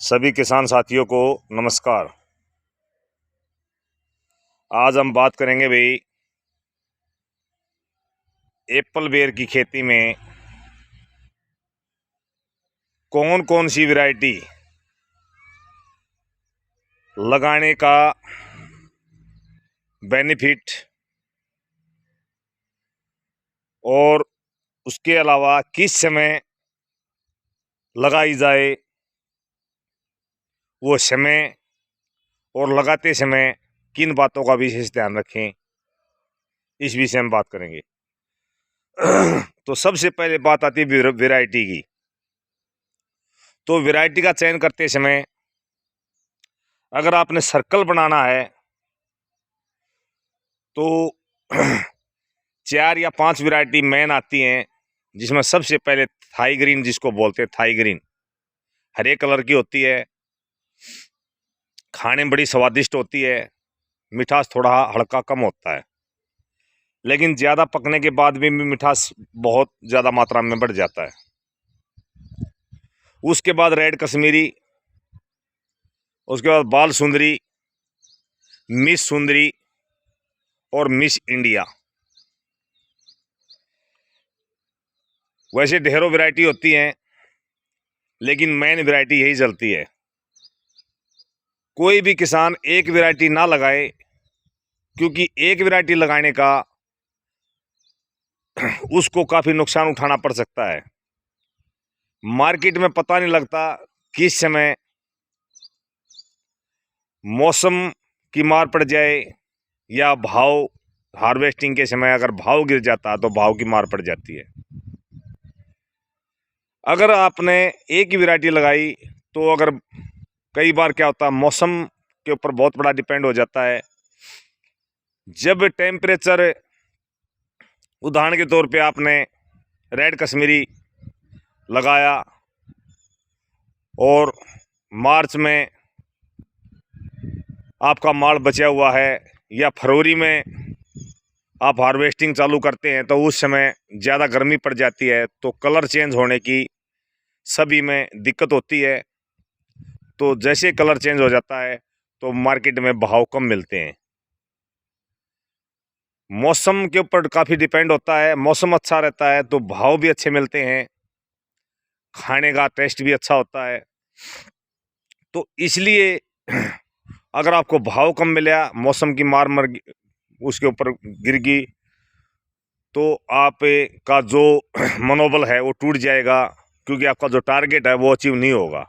सभी किसान साथियों को नमस्कार। आज हम बात करेंगे भाई एप्पल बेर की खेती में कौन कौन सी वैरायटी लगाने का बेनिफिट और उसके अलावा किस समय लगाई जाए वो समय, और लगाते समय किन बातों का विशेष ध्यान रखें, इस विषय में बात करेंगे। तो सबसे पहले बात आती है वैरायटी की। तो वैरायटी का चयन करते समय अगर आपने सर्कल बनाना है तो 4 या 5 वैरायटी मेन आती हैं, जिसमें सबसे पहले थाई ग्रीन, जिसको बोलते हैं थाई ग्रीन, हरे कलर की होती है, खाने में बड़ी स्वादिष्ट होती है, मिठास थोड़ा हल्का कम होता है, लेकिन ज़्यादा पकने के बाद भी मिठास बहुत ज़्यादा मात्रा में बढ़ जाता है। उसके बाद रेड कश्मीरी, उसके बाद बाल सुंदरी, मिस सुंदरी और मिस इंडिया। वैसे ढेरों वैरायटी होती हैं, लेकिन मेन वैरायटी यही चलती है। कोई भी किसान एक वैरायटी ना लगाए, क्योंकि एक वैरायटी लगाने का उसको काफ़ी नुकसान उठाना पड़ सकता है। मार्केट में पता नहीं लगता किस समय मौसम की मार पड़ जाए या भाव, हार्वेस्टिंग के समय अगर भाव गिर जाता है तो भाव की मार पड़ जाती है। अगर आपने एक ही वैरायटी लगाई तो अगर कई बार क्या होता है, मौसम के ऊपर बहुत बड़ा डिपेंड हो जाता है। जब टेम्परेचर, उदाहरण के तौर पे आपने रेड कश्मीरी लगाया और मार्च में आपका माल बचा हुआ है या फरवरी में आप हार्वेस्टिंग चालू करते हैं, तो उस समय ज़्यादा गर्मी पड़ जाती है, तो कलर चेंज होने की सभी में दिक्कत होती है। तो जैसे कलर चेंज हो जाता है तो मार्केट में भाव कम मिलते हैं। मौसम के ऊपर काफ़ी डिपेंड होता है। मौसम अच्छा रहता है तो भाव भी अच्छे मिलते हैं, खाने का टेस्ट भी अच्छा होता है। तो इसलिए अगर आपको भाव कम मिला, मौसम की मार उसके ऊपर गिर गई, तो आप का जो मनोबल है वो टूट जाएगा, क्योंकि आपका जो टारगेट है वो अचीव नहीं होगा।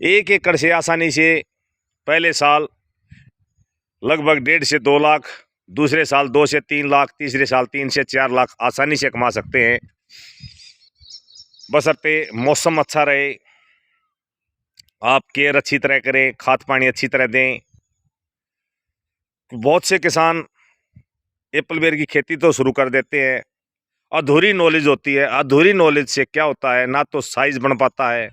1 एकड़ से आसानी से पहले साल लगभग 1.5 से 2 लाख, दूसरे साल 2 से 3 लाख, तीसरे साल 3 से 4 लाख आसानी से कमा सकते हैं, बशर्ते मौसम अच्छा रहे, आप केयर अच्छी तरह करें, खाद पानी अच्छी तरह दें। बहुत से किसान एप्पल बेर की खेती तो शुरू कर देते हैं, अधूरी नॉलेज होती है। अधूरी नॉलेज से क्या होता है, ना तो साइज बन पाता है,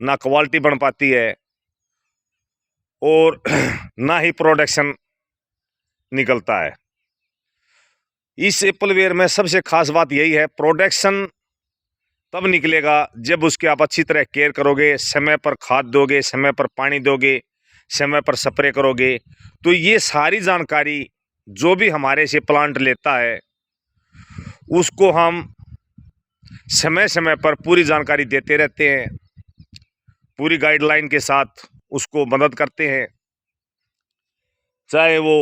ना क्वालिटी बन पाती है, और ना ही प्रोडक्शन निकलता है। इस एप्पल बेर में सबसे खास बात यही है, प्रोडक्शन तब निकलेगा जब उसके आप अच्छी तरह केयर करोगे, समय पर खाद दोगे, समय पर पानी दोगे, समय पर स्प्रे करोगे। तो ये सारी जानकारी जो भी हमारे से प्लांट लेता है, उसको हम समय समय पर पूरी जानकारी देते रहते हैं, पूरी गाइडलाइन के साथ उसको मदद करते हैं। चाहे वो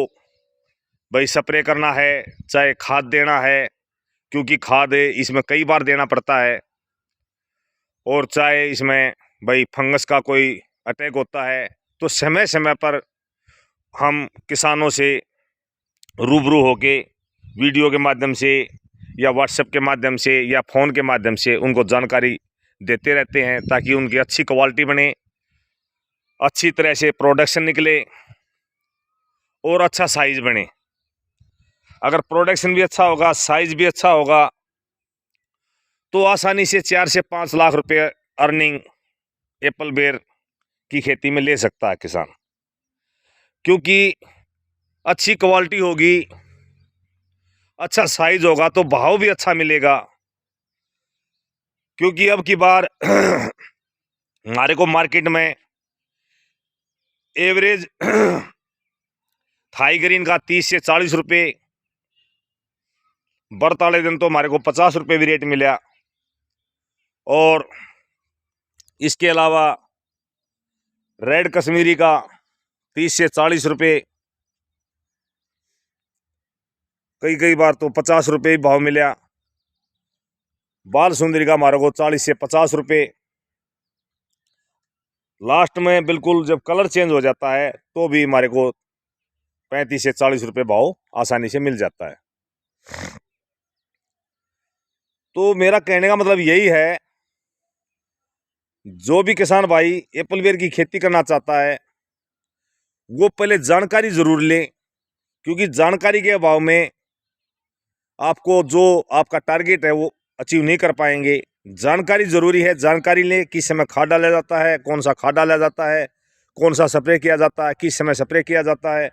भाई स्प्रे करना है, चाहे खाद देना है, क्योंकि खाद इसमें कई बार देना पड़ता है, और चाहे इसमें भाई फंगस का कोई अटैक होता है, तो समय समय पर हम किसानों से रूबरू होके वीडियो के माध्यम से या व्हाट्सएप के माध्यम से या फ़ोन के माध्यम से उनको जानकारी देते रहते हैं, ताकि उनकी अच्छी क्वालिटी बने, अच्छी तरह से प्रोडक्शन निकले और अच्छा साइज़ बने। अगर प्रोडक्शन भी अच्छा होगा, साइज़ भी अच्छा होगा, तो आसानी से 4 से 5 लाख रुपए अर्निंग एप्पल बेर की खेती में ले सकता है किसान, क्योंकि अच्छी क्वालिटी होगी, अच्छा साइज होगा, तो भाव भी अच्छा मिलेगा। क्योंकि अब की बार हमारे को मार्केट में एवरेज थाई ग्रीन का 30 से 40 रुपये, बर्त वाले दिन तो हमारे को 50 रुपये भी रेट मिला। और इसके अलावा रेड कश्मीरी का 30 से 40 रुपये, कई बार तो 50 रुपये भी भाव मिला। बाल सुंदरी का हमारे को 40 से 50 रुपये। लास्ट में बिल्कुल जब कलर चेंज हो जाता है तो भी हमारे को 35 से 40 रुपये भाव आसानी से मिल जाता है। तो मेरा कहने का मतलब यही है, जो भी किसान भाई एप्पल बेर की खेती करना चाहता है वो पहले जानकारी जरूर ले, क्योंकि जानकारी के अभाव में आपको जो आपका टारगेट है वो अचीव नहीं कर पाएंगे। जानकारी जरूरी है, जानकारी लें किस समय खाद डाला जाता है, कौन सा खाद डाला जाता है, कौन सा स्प्रे किया जाता है, किस समय स्प्रे किया जाता है,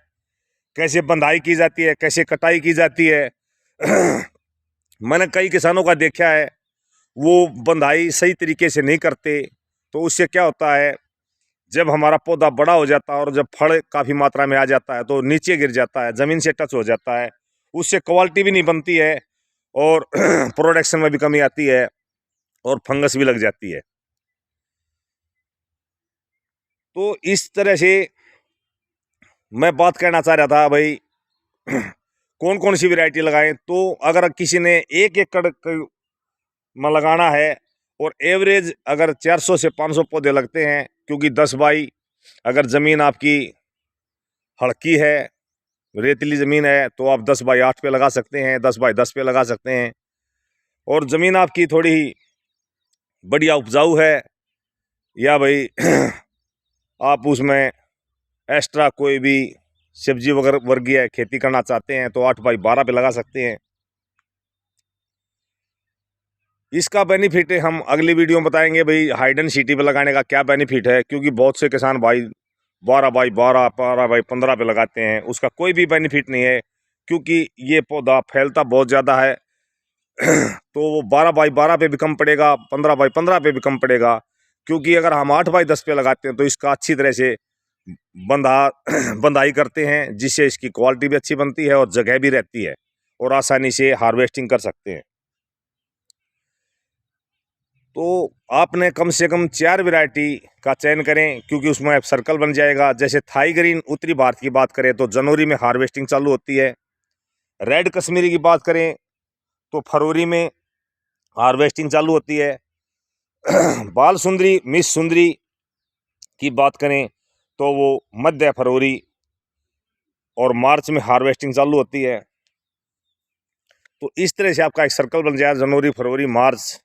कैसे बंधाई की जाती है, कैसे कटाई की जाती है। मैंने कई किसानों का देखा है वो बंधाई सही तरीके से नहीं करते, तो उससे क्या होता है, जब हमारा पौधा बड़ा हो जाता है और जब फल काफ़ी मात्रा में आ जाता है तो नीचे गिर जाता है, ज़मीन से टच हो जाता है, उससे क्वालिटी भी नहीं बनती है और प्रोडक्शन में भी कमी आती है और फंगस भी लग जाती है। तो इस तरह से मैं बात कहना चाह रहा था भाई, कौन कौन सी वैरायटी लगाएं। तो अगर किसी ने 1 एकड़ में लगाना है और एवरेज अगर 400 से 500 पौधे लगते हैं, क्योंकि 10 बाई अगर ज़मीन आपकी हल्की है, रेतीली ज़मीन है, तो आप 10 बाई 8 पे लगा सकते हैं, 10 बाई 10 पे लगा सकते हैं। और ज़मीन आपकी थोड़ी बढ़िया उपजाऊ है, या भाई आप उसमें एक्स्ट्रा कोई भी सब्जी वगैरह वर्गीय खेती करना चाहते हैं तो 8 बाई 12 पे लगा सकते हैं। इसका बेनिफिट हम अगली वीडियो में बताएंगे भाई, हाइड एंड सिटी पे लगाने का क्या बेनिफिट है, क्योंकि बहुत से किसान भाई 12 बाई 12, 12 बाई 15 पे लगाते हैं, उसका कोई भी बेनिफिट नहीं है, क्योंकि ये पौधा फैलता बहुत ज़्यादा है। तो वो 12 बाई 12 पे भी कम पड़ेगा, 15 बाई 15 पे भी कम पड़ेगा, क्योंकि अगर हम 8 बाई 10 पे लगाते हैं तो इसका अच्छी तरह से बंधाई करते हैं, जिससे इसकी क्वालिटी भी अच्छी बनती है और जगह भी रहती है और आसानी से हार्वेस्टिंग कर सकते हैं। तो आपने कम से कम 4 वैरायटी का चयन करें, क्योंकि उसमें सर्कल बन जाएगा। जैसे थाई ग्रीन उत्तरी भारत की बात करें तो जनवरी में हार्वेस्टिंग चालू होती है। रेड कश्मीरी की बात करें तो फरवरी में हार्वेस्टिंग चालू होती है। बाल सुंदरी मिस सुंदरी की बात करें तो वो मध्य फरवरी और मार्च में हार्वेस्टिंग चालू होती है। तो इस तरह से आपका एक सर्कल बन जाए, जनवरी फरवरी मार्च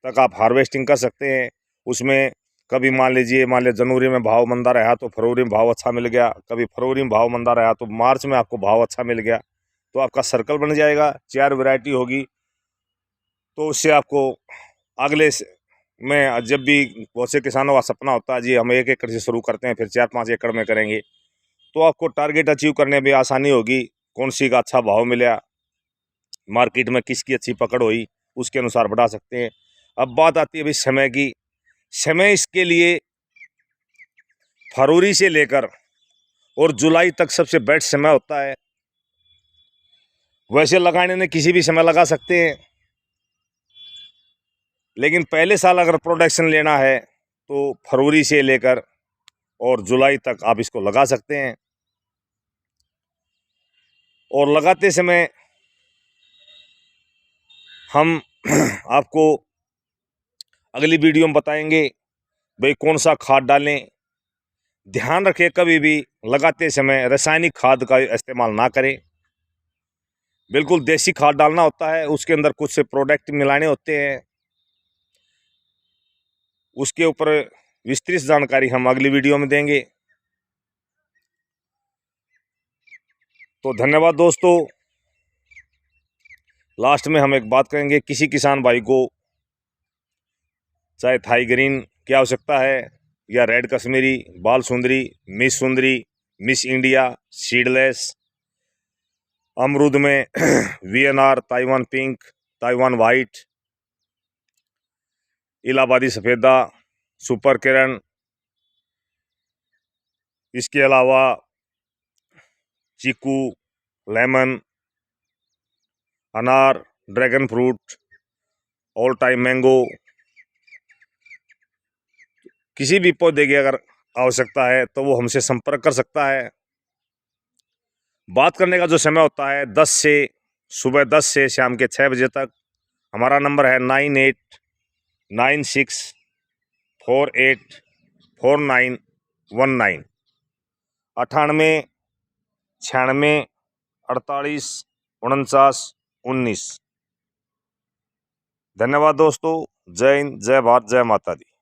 तक आप हार्वेस्टिंग कर सकते हैं। उसमें कभी मान लीजिए जनवरी में भाव मंदा रहा तो फरवरी में भाव अच्छा मिल गया, कभी फरवरी में भाव मंदा रहा तो मार्च में आपको भाव अच्छा मिल गया, तो आपका सर्कल बन जाएगा। 4 वैरायटी होगी, तो उससे आपको अगले में जब भी बहुत से किसानों का सपना होता है जी हम 1 एकड़ से शुरू करते हैं फिर 4-5 एकड़ में करेंगे, तो आपको टारगेट अचीव करने में आसानी होगी। कौन सी का अच्छा भाव मिला, मार्केट में किसकी अच्छी पकड़ हुई, उसके अनुसार बढ़ा सकते हैं। अब बात आती है भाई समय की। समय इसके लिए फरवरी से लेकर और जुलाई तक सबसे बेस्ट समय होता है। वैसे लगाने में किसी भी समय लगा सकते हैं, लेकिन पहले साल अगर प्रोडक्शन लेना है तो फरवरी से लेकर और जुलाई तक आप इसको लगा सकते हैं। और लगाते समय हम आपको अगली वीडियो में बताएंगे भाई कौन सा खाद डालें। ध्यान रखें कभी भी लगाते समय रासायनिक खाद का इस्तेमाल ना करें, बिल्कुल देसी खाद डालना होता है। उसके अंदर कुछ से प्रोडक्ट मिलाने होते हैं, उसके ऊपर विस्तृत जानकारी हम अगली वीडियो में देंगे। तो धन्यवाद दोस्तों। लास्ट में हम एक बात करेंगे, किसी किसान भाई को चाहे थाई ग्रीन की आवश्यकता है या रेड कश्मीरी, बाल सुंदरी, मिस इंडिया, सीडलेस, अमरूद में VNR, Taiwan pink, Taiwan white, इलाहाबादी सफ़ेदा, सुपर किरण, इसके अलावा चीकू, लेमन, अनार, dragon fruit, all time mango, किसी भी पौधे की अगर आवश्यकता है तो वो हमसे संपर्क कर सकता है। बात करने का जो समय होता है सुबह 10 से शाम के 6 बजे तक। हमारा नंबर है 9896484919, 9896484919। धन्यवाद दोस्तों। जय हिंद, जय भारत, जय माता दी।